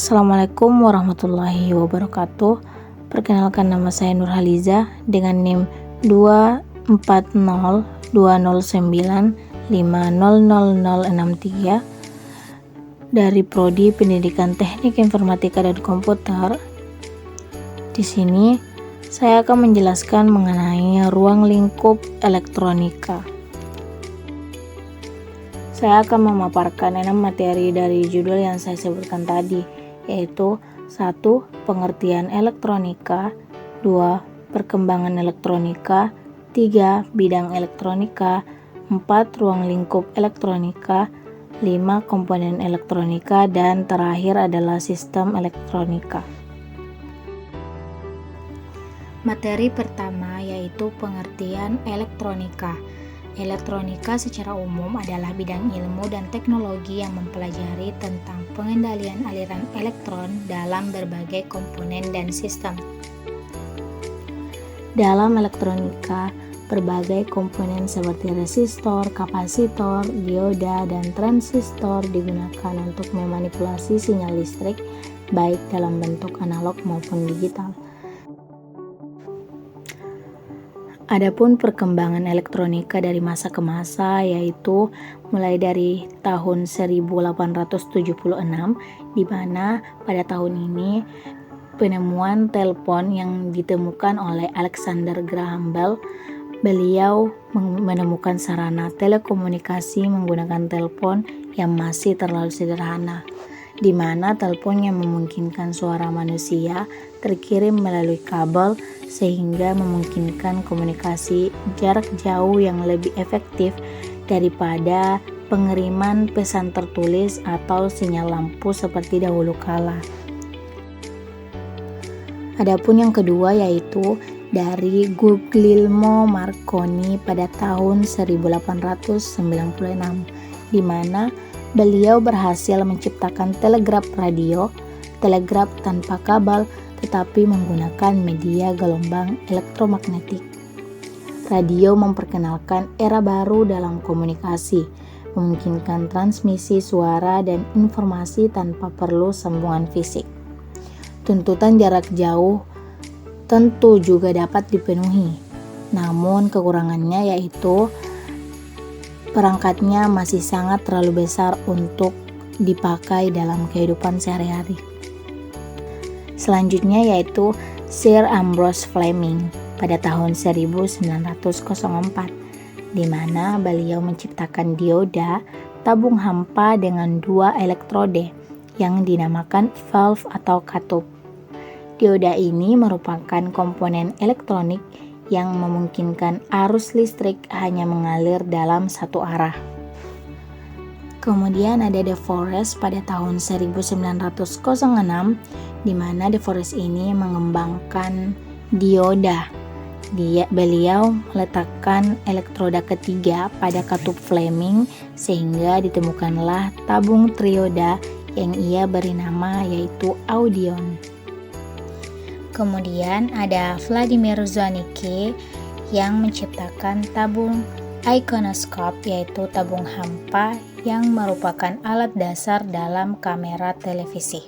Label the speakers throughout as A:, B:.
A: Assalamualaikum warahmatullahi wabarakatuh. Perkenalkan, nama saya Nurhaliza dengan NIM 2402095000063 dari Prodi Pendidikan Teknik Informatika dan Komputer. Di sini saya akan menjelaskan mengenai ruang lingkup elektronika. Saya akan memaparkan 6 materi dari judul yang saya sebutkan tadi, yaitu 1. Pengertian elektronika, 2. Perkembangan elektronika, 3. Bidang elektronika, 4. Ruang lingkup elektronika, 5. Komponen elektronika, dan terakhir adalah sistem elektronika. Materi pertama yaitu pengertian elektronika. Elektronika secara umum adalah bidang ilmu dan teknologi yang mempelajari tentang pengendalian aliran elektron dalam berbagai komponen dan sistem. Dalam elektronika, berbagai komponen seperti resistor, kapasitor, dioda, dan transistor digunakan untuk memanipulasi sinyal listrik baik dalam bentuk analog maupun digital. Adapun perkembangan elektronika dari masa ke masa, yaitu mulai dari tahun 1876, di mana pada tahun ini penemuan telepon yang ditemukan oleh Alexander Graham Bell. Beliau menemukan sarana telekomunikasi menggunakan telepon yang masih terlalu sederhana, di mana telepon yang memungkinkan suara manusia terkirim melalui kabel sehingga memungkinkan komunikasi jarak jauh yang lebih efektif daripada pengiriman pesan tertulis atau sinyal lampu seperti dahulu kala. Adapun yang kedua yaitu dari Guglielmo Marconi pada tahun 1896, di mana beliau berhasil menciptakan telegraf radio, telegraf tanpa kabel tetapi menggunakan media gelombang elektromagnetik. Radio memperkenalkan era baru dalam komunikasi, memungkinkan transmisi suara dan informasi tanpa perlu sambungan fisik. Tuntutan jarak jauh tentu juga dapat dipenuhi, namun kekurangannya yaitu perangkatnya masih sangat terlalu besar untuk dipakai dalam kehidupan sehari-hari. Selanjutnya yaitu Sir Ambrose Fleming pada tahun 1904, di mana beliau menciptakan dioda tabung hampa dengan 2 elektrode yang dinamakan valve atau katup. Dioda ini merupakan komponen elektronik yang memungkinkan arus listrik hanya mengalir dalam satu arah. Kemudian ada De Forest pada tahun 1906, di mana De Forest ini mengembangkan dioda. Beliau meletakkan elektroda ketiga pada katup Fleming sehingga ditemukanlah tabung trioda yang ia beri nama yaitu audion. Kemudian ada Vladimir Zwinicki yang menciptakan tabung iconoscope, yaitu tabung hampa yang merupakan alat dasar dalam kamera televisi.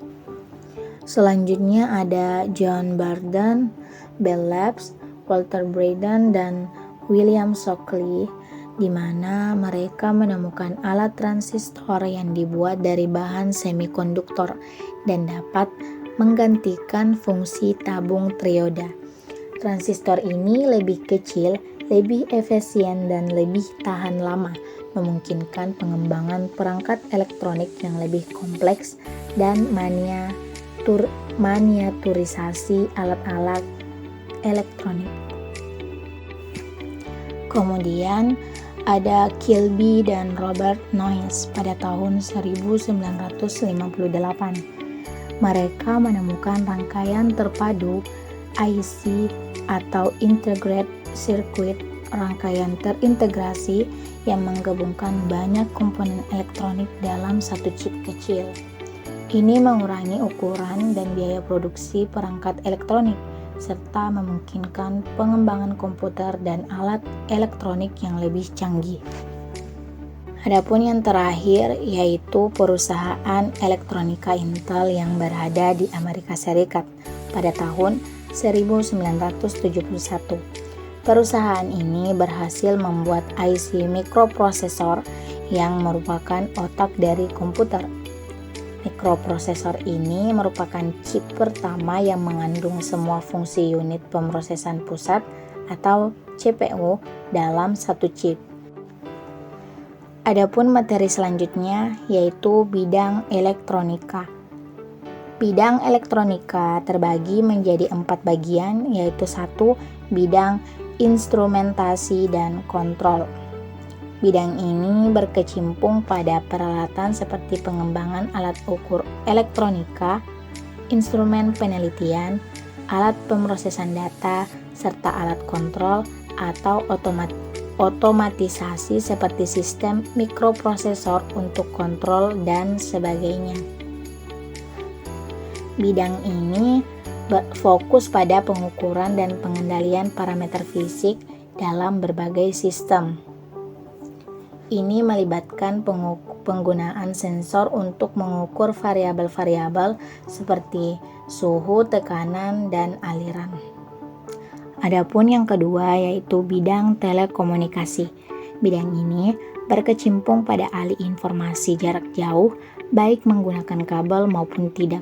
A: Selanjutnya ada John Barden, Bell Labs, Walter Bradon, dan William Shockley, di mana mereka menemukan alat transistor yang dibuat dari bahan semikonduktor dan dapat menggantikan fungsi tabung trioda. Transistor ini lebih kecil, lebih efisien, dan lebih tahan lama, memungkinkan pengembangan perangkat elektronik yang lebih kompleks dan miniaturisasi alat-alat elektronik. Kemudian ada Kilby dan Robert Noyce pada tahun 1958. Mereka menemukan rangkaian terpadu IC atau Integrated Circuit, rangkaian terintegrasi yang menggabungkan banyak komponen elektronik dalam satu chip kecil. Ini mengurangi ukuran dan biaya produksi perangkat elektronik, serta memungkinkan pengembangan komputer dan alat elektronik yang lebih canggih. Adapun yang terakhir yaitu perusahaan elektronika Intel yang berada di Amerika Serikat pada tahun 1971. Perusahaan ini berhasil membuat IC mikroprosesor yang merupakan otak dari komputer. Mikroprosesor ini merupakan chip pertama yang mengandung semua fungsi unit pemrosesan pusat atau CPU dalam satu chip. Adapun materi selanjutnya yaitu bidang elektronika. Bidang elektronika terbagi menjadi 4 bagian, yaitu 1. Bidang instrumentasi dan kontrol. Bidang ini berkecimpung pada peralatan seperti pengembangan alat ukur elektronika, instrumen penelitian, alat pemrosesan data, serta alat kontrol atau otomatisasi seperti sistem mikroprosesor untuk kontrol dan sebagainya. Bidang ini fokus pada pengukuran dan pengendalian parameter fisik dalam berbagai sistem. Ini melibatkan penggunaan sensor untuk mengukur variabel-variabel seperti suhu, tekanan, dan aliran. Adapun yang kedua yaitu bidang telekomunikasi. Bidang ini berkecimpung pada alih informasi jarak jauh, baik menggunakan kabel maupun tidak.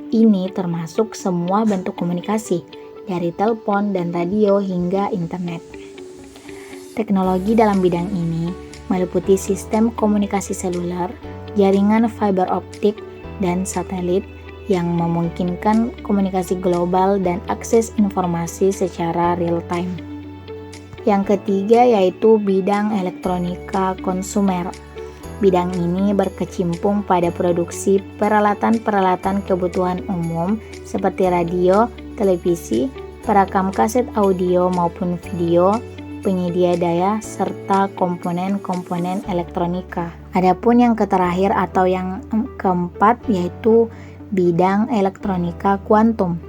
A: Ini termasuk semua bentuk komunikasi, dari telepon dan radio hingga internet. Teknologi dalam bidang ini meliputi sistem komunikasi seluler, jaringan fiber optik, dan satelit yang memungkinkan komunikasi global dan akses informasi secara real-time. Yang ketiga yaitu bidang elektronika konsumer. Bidang ini berkecimpung pada produksi peralatan-peralatan kebutuhan umum seperti radio, televisi, perekam kaset audio maupun video, penyedia daya, serta komponen-komponen elektronika. Adapun yang terakhir atau yang keempat yaitu bidang elektronika kuantum.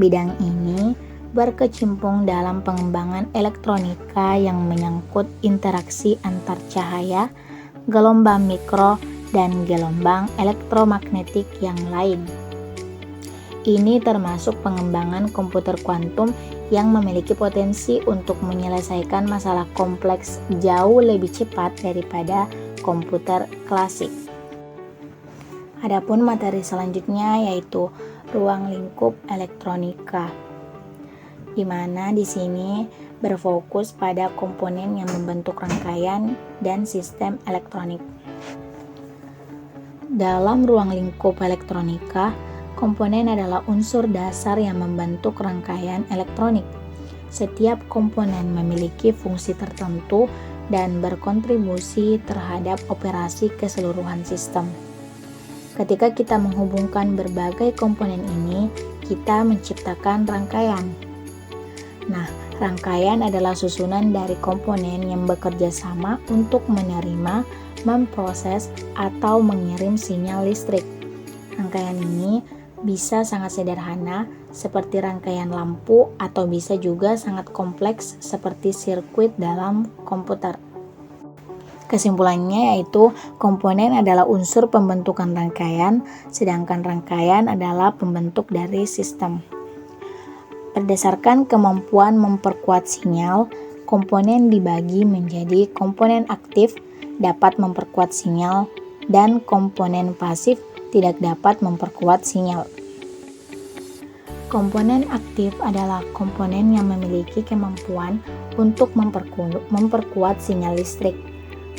A: Bidang ini berkecimpung dalam pengembangan elektronika yang menyangkut interaksi antar cahaya, gelombang mikro, dan gelombang elektromagnetik yang lain. Ini termasuk pengembangan komputer kuantum yang memiliki potensi untuk menyelesaikan masalah kompleks jauh lebih cepat daripada komputer klasik. Adapun materi selanjutnya yaitu ruang lingkup elektronika, di mana di sini berfokus pada komponen yang membentuk rangkaian dan sistem elektronik. Dalam ruang lingkup elektronika, komponen adalah unsur dasar yang membentuk rangkaian elektronik. Setiap komponen memiliki fungsi tertentu dan berkontribusi terhadap operasi keseluruhan sistem. Ketika kita menghubungkan berbagai komponen ini, kita menciptakan rangkaian. Nah, rangkaian adalah susunan dari komponen yang bekerja sama untuk menerima, memproses, atau mengirim sinyal listrik. Rangkaian ini bisa sangat sederhana seperti rangkaian lampu atau bisa juga sangat kompleks seperti sirkuit dalam komputer. Kesimpulannya yaitu komponen adalah unsur pembentukan rangkaian, sedangkan rangkaian adalah pembentuk dari sistem. Berdasarkan kemampuan memperkuat sinyal, komponen dibagi menjadi komponen aktif dapat memperkuat sinyal dan komponen pasif tidak dapat memperkuat sinyal. Komponen aktif adalah komponen yang memiliki kemampuan untuk memperkuat sinyal listrik.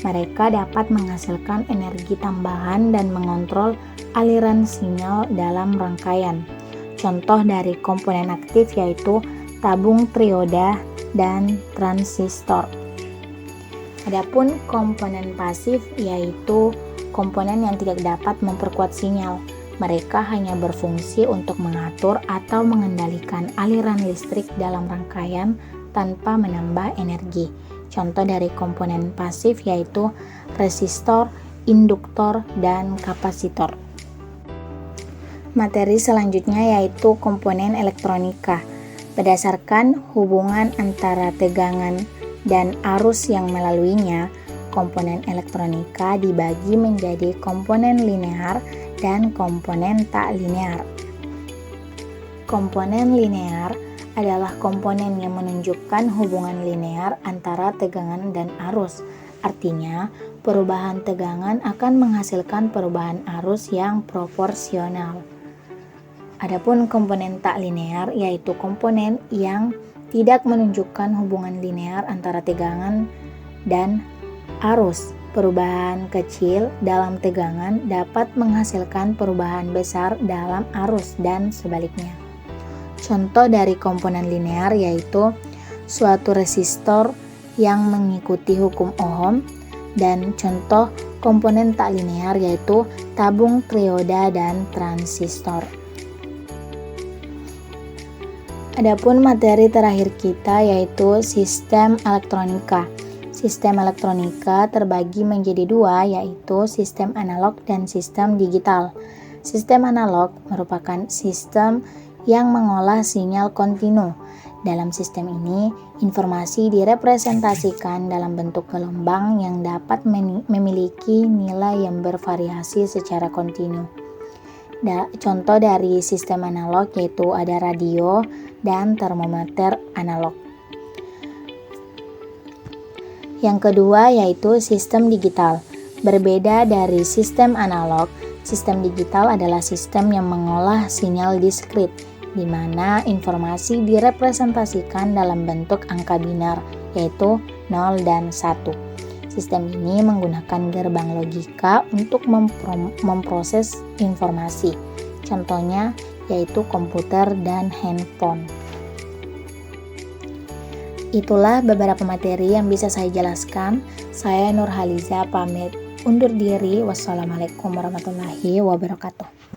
A: Mereka dapat menghasilkan energi tambahan dan mengontrol aliran sinyal dalam rangkaian. Contoh dari komponen aktif yaitu tabung trioda dan transistor. Adapun komponen pasif yaitu komponen yang tidak dapat memperkuat sinyal. Mereka hanya berfungsi untuk mengatur atau mengendalikan aliran listrik dalam rangkaian tanpa menambah energi. Contoh dari komponen pasif yaitu resistor, induktor, dan kapasitor. Materi selanjutnya yaitu komponen elektronika. Berdasarkan hubungan antara tegangan dan arus yang melaluinya, komponen elektronika dibagi menjadi komponen linear dan komponen tak linear. Komponen linear adalah komponen yang menunjukkan hubungan linear antara tegangan dan arus. Artinya, perubahan tegangan akan menghasilkan perubahan arus yang proporsional. Adapun komponen tak linear yaitu komponen yang tidak menunjukkan hubungan linear antara tegangan dan arus. Perubahan kecil dalam tegangan dapat menghasilkan perubahan besar dalam arus dan sebaliknya. Contoh dari komponen linear yaitu suatu resistor yang mengikuti hukum Ohm, dan contoh komponen tak linear yaitu tabung trioda dan transistor. Adapun materi terakhir kita yaitu sistem elektronika. Sistem elektronika terbagi menjadi dua, yaitu sistem analog dan sistem digital. Sistem analog merupakan sistem yang mengolah sinyal kontinu. Dalam sistem ini, informasi direpresentasikan dalam bentuk gelombang yang dapat memiliki nilai yang bervariasi secara kontinu. Contoh dari sistem analog yaitu ada radio dan termometer analog. Yang kedua yaitu sistem digital. Berbeda dari sistem analog, sistem digital adalah sistem yang mengolah sinyal diskrit, di mana informasi direpresentasikan dalam bentuk angka binar, yaitu 0 dan 1. Sistem ini menggunakan gerbang logika untuk memproses informasi. Contohnya yaitu komputer dan handphone. Itulah beberapa materi yang bisa saya jelaskan. Saya Nurhaliza pamit undur diri. Wassalamualaikum warahmatullahi wabarakatuh.